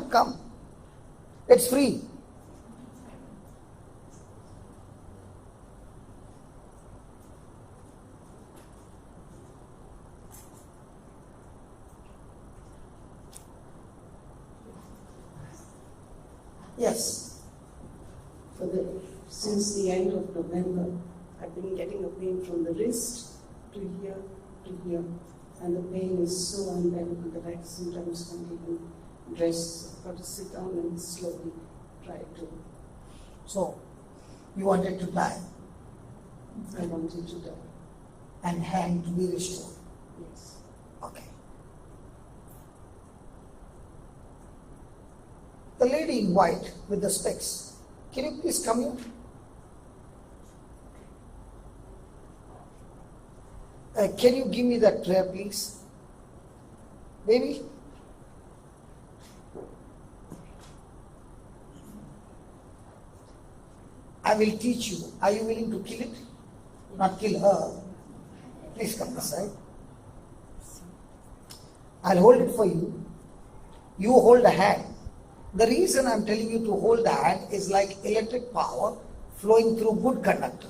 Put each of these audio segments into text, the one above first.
Come. It's free. Yes. Since the end of November, I've been getting a pain from the wrist to here, and the pain is so unbearable that I sometimes can't even dress. I've got to sit down and slowly try to. So, you wanted to die I wanted to die. and hand to be restored. Yes. Okay. The lady in white with the specs, can you please come here? Can you give me that prayer, please? Baby? I will teach you. Are you willing to kill it? Not kill her. Please come this side. I'll hold it for you. You hold the hand. The reason I'm telling you to hold the hand is like electric power flowing through good conductor.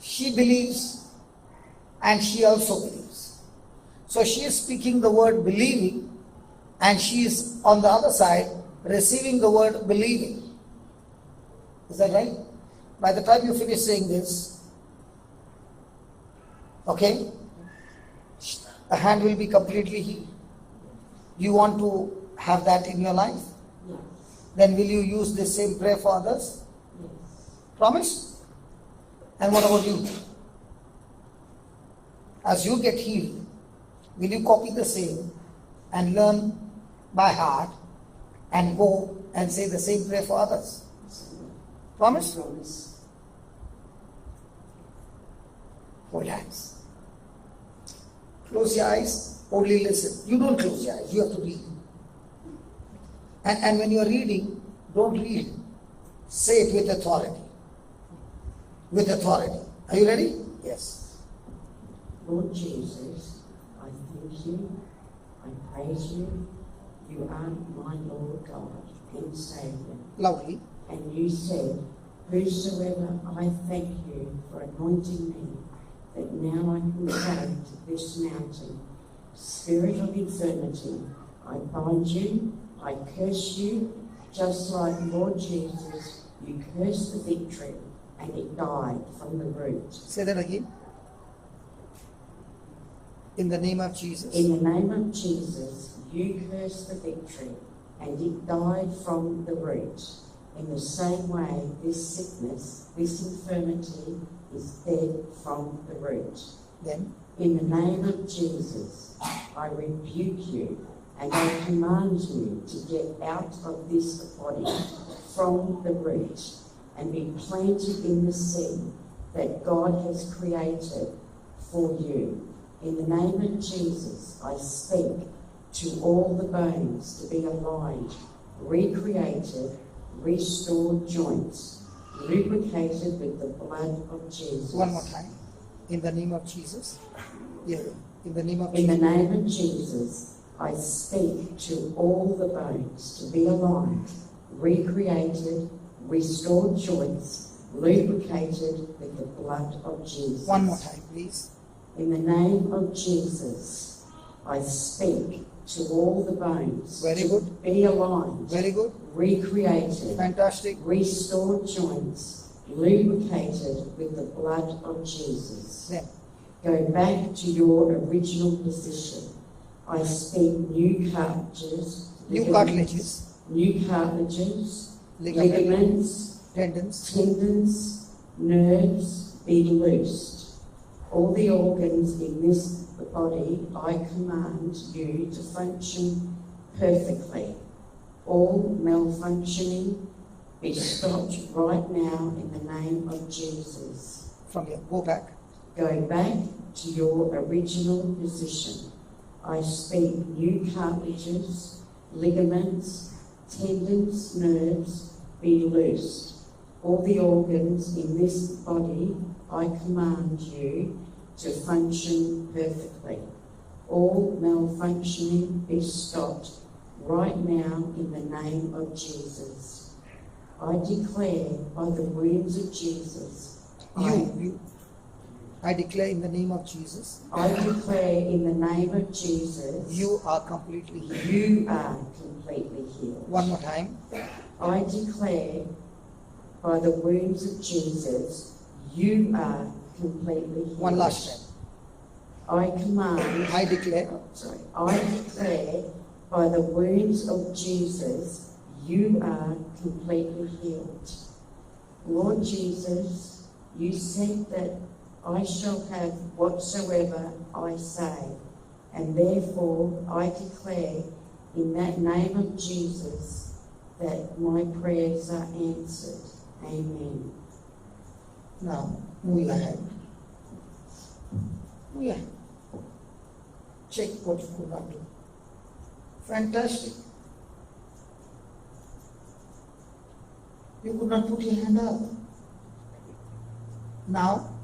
She believes and she also believes. So she is speaking the word believing and she is on the other side receiving the word believing. Is that right? By the time you finish saying this, okay, the hand will be completely healed. You want to have that in your life? Yes. Then will you use this same prayer for others? Yes. Promise? And what about you? As you get healed, will you copy the same and learn by heart and go and say the same prayer for others? Promise? Promise. Hold hands. Close your eyes, only listen. You don't close your eyes, you have to read. And when you are reading, don't read. Say it with authority. With authority. Are you ready? Yes. Lord Jesus, I thank you, I praise you. You are my Lord God and Saviour. Loudly. And you said, whosoever I thank you for anointing me, that now I can say to this mountain, spirit of infirmity, I bind you, I curse you, just like Lord Jesus, you cursed the victory and it died from the root. Say that again. In the name of Jesus. In the name of Jesus, you cursed the victory and it died from the root. In the same way, this sickness, this infirmity is dead from the root. Then, in the name of Jesus, I rebuke you and I command you to get out of this body from the root and be planted in the seed that God has created for you. In the name of Jesus, I speak to all the bones to be aligned, recreated, restored joints, lubricated with the blood of Jesus. one more time. In the name of Jesus. Yeah. In the name of In Jesus. the name of Jesus, I speak to all the bones to be aligned, recreated, restored joints, lubricated with the blood of Jesus. One more time, please. In the name of Jesus, I speak to all the bones Very to good. be aligned, Very good. recreated, Fantastic. restored joints, lubricated with the blood of Jesus. Then, Go back to your original position. I speak new cartilages, ligaments, tendons, nerves be loosed. All the organs in this body, I command you to function perfectly. All malfunctioning be stopped right now in the name of Jesus. from here, go back. Go back to your original position. I speak new cartilages, ligaments, tendons, nerves be loosed. All the organs in this body, I command you to function perfectly. All malfunctioning be stopped right now in the name of Jesus. I declare by the wounds of Jesus, I declare in the name of Jesus, I declare in the name of Jesus, you are completely healed. you are completely healed. One more time. I declare by the wounds of Jesus, you are completely healed. One last time. I command, I declare I declare by the wounds of Jesus, you are completely healed. Lord Jesus, you said that I shall have whatsoever I say, and therefore I declare in that name of Jesus that my prayers are answered. Amen. now move your hand. Move your hand. Check what you could not do. Fantastic. You could not put your hand up. Now,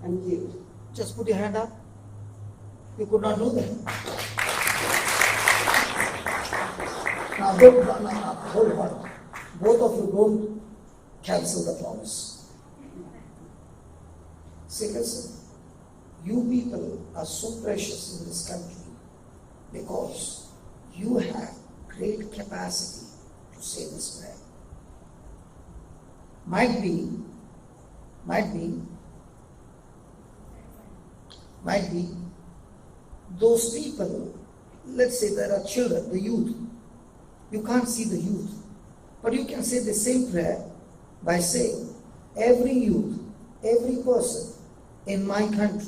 I'm healed. just put your hand up. You could not do that. Now, hold on. Both of you don't cancel the promise. See, listen. You people are so precious in this country because you have great capacity to say this prayer. Might be, those people, let's say there are children, the youth. You can't see the youth, but you can say the same prayer by saying, every youth, every person in my country,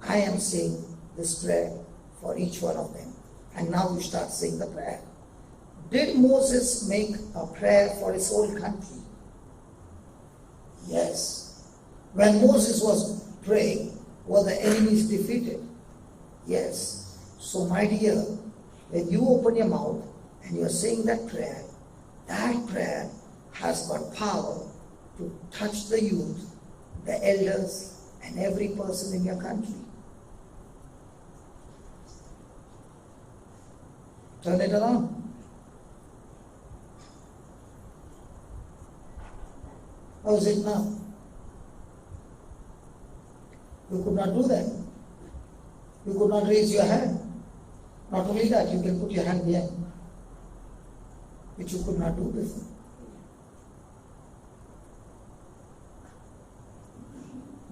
I am saying this prayer for each one of them. And now you start saying the prayer. Did Moses make a prayer for his whole country? Yes. When Moses was praying, were the enemies defeated? Yes. So my dear, when you open your mouth and you are saying that prayer has got power to touch the youth, the elders, and every person in your country. Turn it around. How is it now? You could not do that. You could not raise your hand. Not only that, you can put your hand here, which you could not do before.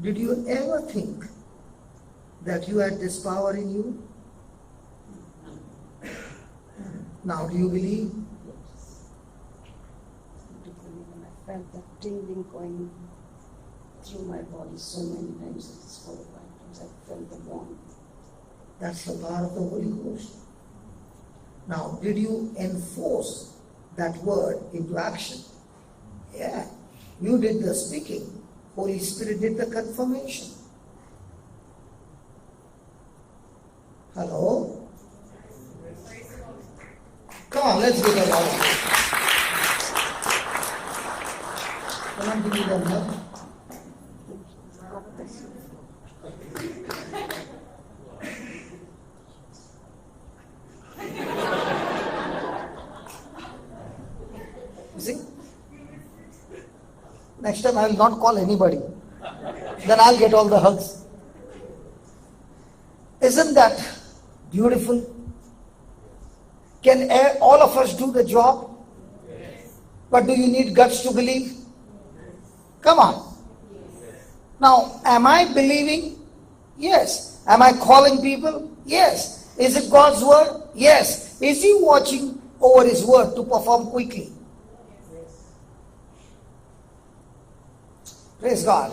Did you ever think that you had this power in you? Now, do you believe? I felt that tingling going through my body so many times at this 4 or 5 times. I felt the warmth. That's the power of the Holy Ghost. Now, did you enforce that word into action? Yeah. You did the speaking. Holy Spirit did the confirmation. Hello? Come on, let's give a Lord. Come on, give me the hug. You see? Next time I will not call anybody. Then I'll get all the hugs. Isn't that beautiful? Can all of us do the job? But do you need guts to believe? Come on. Now, am I believing? Yes. Am I calling people? Yes. Is it God's word? Yes. Is He watching over His word to perform quickly? Praise God.